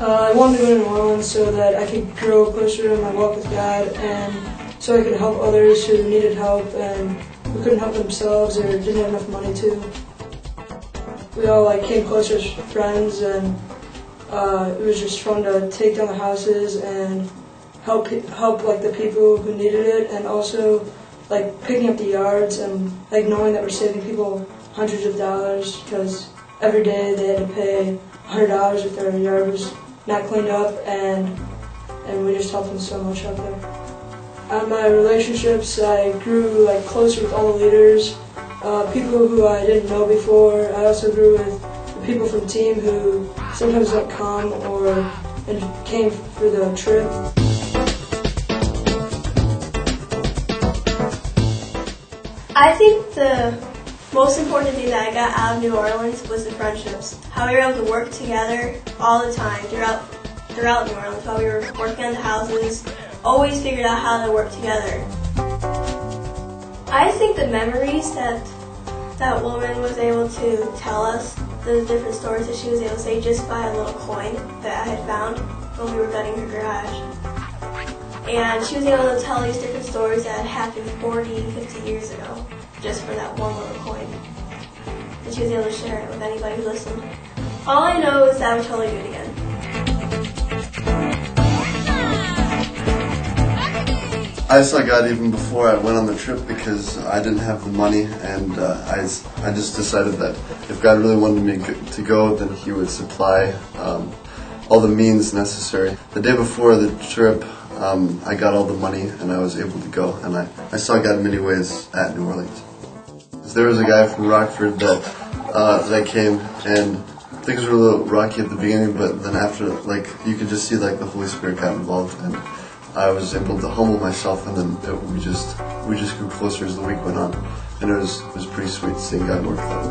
I wanted to go to New Orleans so that I could grow closer in my walk with God, and so I could help others who needed help and who couldn't help themselves or didn't have enough money to. We all came closer as friends, and it was just fun to take down the houses and help the people who needed it, and also picking up the yards and knowing that we're saving people hundreds of dollars, because every day they had to pay $100 if their yard was not cleaned up, and we just helped them so much out there. On my relationships, I grew closer with all the leaders, people who I didn't know before. I also grew with the people from the team who sometimes don't come and came for the trip. I think the most important thing that I got out of New Orleans was the friendships. How we were able to work together all the time throughout New Orleans while we were working on the houses. Always figured out how to work together. I think the memories that woman was able to tell us, the different stories that she was able to say just by a little coin that I had found when we were gutting her garage. And she was able to tell these different stories that had happened 40, 50 years ago, just for that one little coin. And she was able to share it with anybody who listened. All I know is that I would totally do it again. I saw God even before I went on the trip because I didn't have the money, and I just decided that if God really wanted me to go, then He would supply all the means necessary. The day before the trip, I got all the money and I was able to go, and I saw God in many ways at New Orleans. There was a guy from Rockford that came, and things were a little rocky at the beginning, but then after, you could just see the Holy Spirit got involved, and I was able to humble myself, and then we just grew closer as the week went on, and it was pretty sweet seeing God work that way.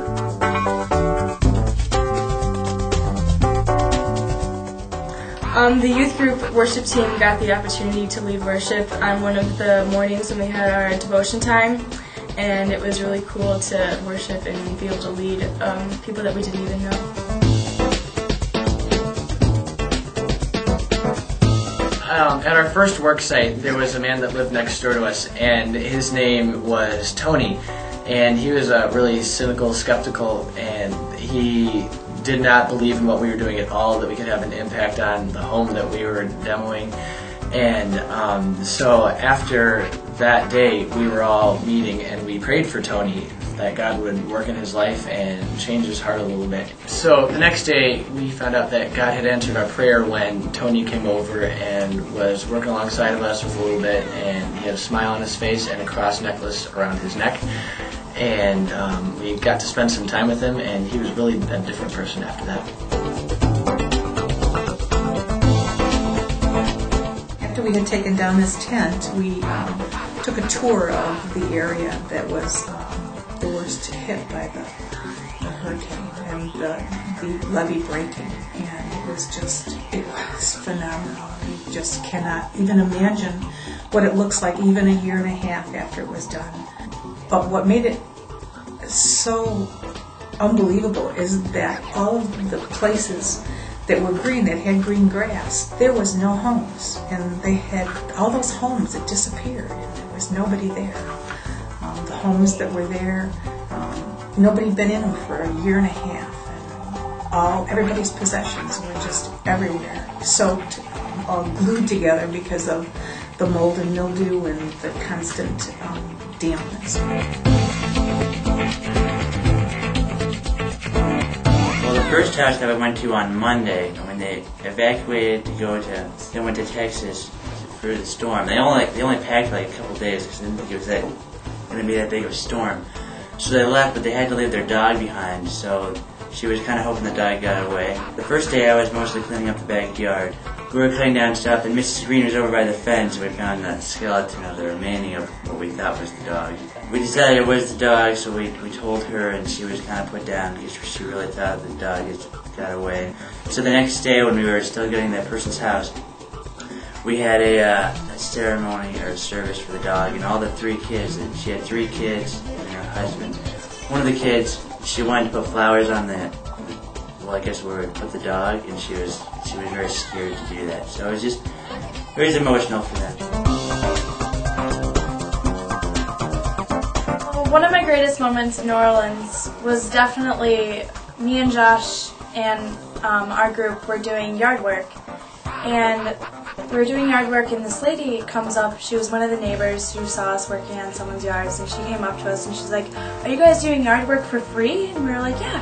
The youth group worship team got the opportunity to lead worship on one of the mornings when we had our devotion time, and it was really cool to worship and be able to lead people that we didn't even know. At our first work site, there was a man that lived next door to us, and his name was Tony, and he was really cynical, skeptical, and he did not believe in what we were doing at all, that we could have an impact on the home that we were demoing. And so after that day, we were all meeting, and we prayed for Tony that God would work in his life and change his heart a little bit. So the next day, we found out that God had answered our prayer when Tony came over and was working alongside of us with a little bit, and he had a smile on his face and a cross necklace around his neck. And we got to spend some time with him, and he was really a different person after that. After we had taken down this tent, we took a tour of the area that was the worst hit by the hurricane and the levee breaking, and it was phenomenal. You just cannot even imagine what it looks like even a year and a half after it was done. But what made it so unbelievable is that all of the places that were green, that had green grass, there was no homes, and they had all those homes that disappeared, and there was nobody there. The homes that were there, nobody had been in them for a year and a half, and everybody's possessions were just everywhere, soaked, all glued together because of the mold and mildew and the constant dampness. Well, the first house that I went to on Monday, when they evacuated they went to Texas for the storm. They only packed for a couple days because they didn't think it was going to be that big of a storm. So they left, but they had to leave their dog behind, so she was kind of hoping the dog got away. The first day I was mostly cleaning up the backyard. We were cutting down stuff, and Mrs. Green was over by the fence, and we found the skeleton of the remaining of what we thought was the dog. We decided it was the dog, so we told her, and she was kind of put down because she really thought the dog had got away. So the next day, when we were still getting that person's house, we had a ceremony or a service for the dog, and all the three kids. She had three kids and her husband. One of the kids, she wanted to put flowers on the well, I guess where we put the dog, and she was very scared to do that. So it was just very emotional for them. One of my greatest moments in New Orleans was definitely me and Josh and our group were doing yard work. And we were doing yard work, and this lady comes up. She was one of the neighbors who saw us working on someone's yards, and she came up to us and she's like, "Are you guys doing yard work for free?" And we were like, "Yeah."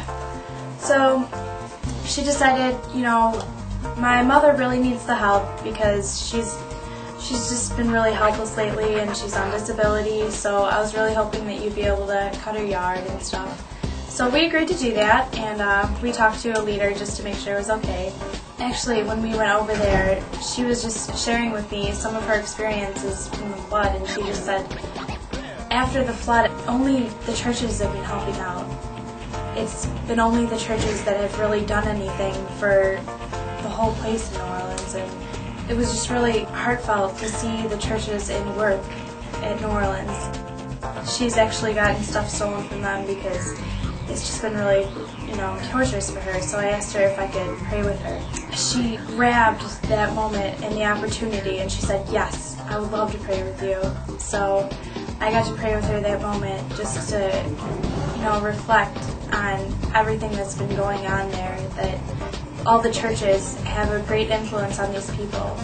So she decided, my mother really needs the help because she's just been really helpless lately, and she's on disability. So I was really hoping that you'd be able to cut her yard and stuff. So we agreed to do that, and we talked to a leader just to make sure it was okay. Actually, when we went over there, she was just sharing with me some of her experiences from the flood, and she just said, after the flood, only the churches have been helping out. It's been only the churches that have really done anything for the whole place in New Orleans, and it was just really heartfelt to see the churches in work at New Orleans. She's actually gotten stuff stolen from them because it's just been really, torturous for her. So I asked her if I could pray with her. She grabbed that moment and the opportunity, and she said, "Yes, I would love to pray with you." So I got to pray with her that moment just to, reflect on everything that's been going on there, that all the churches have a great influence on these people.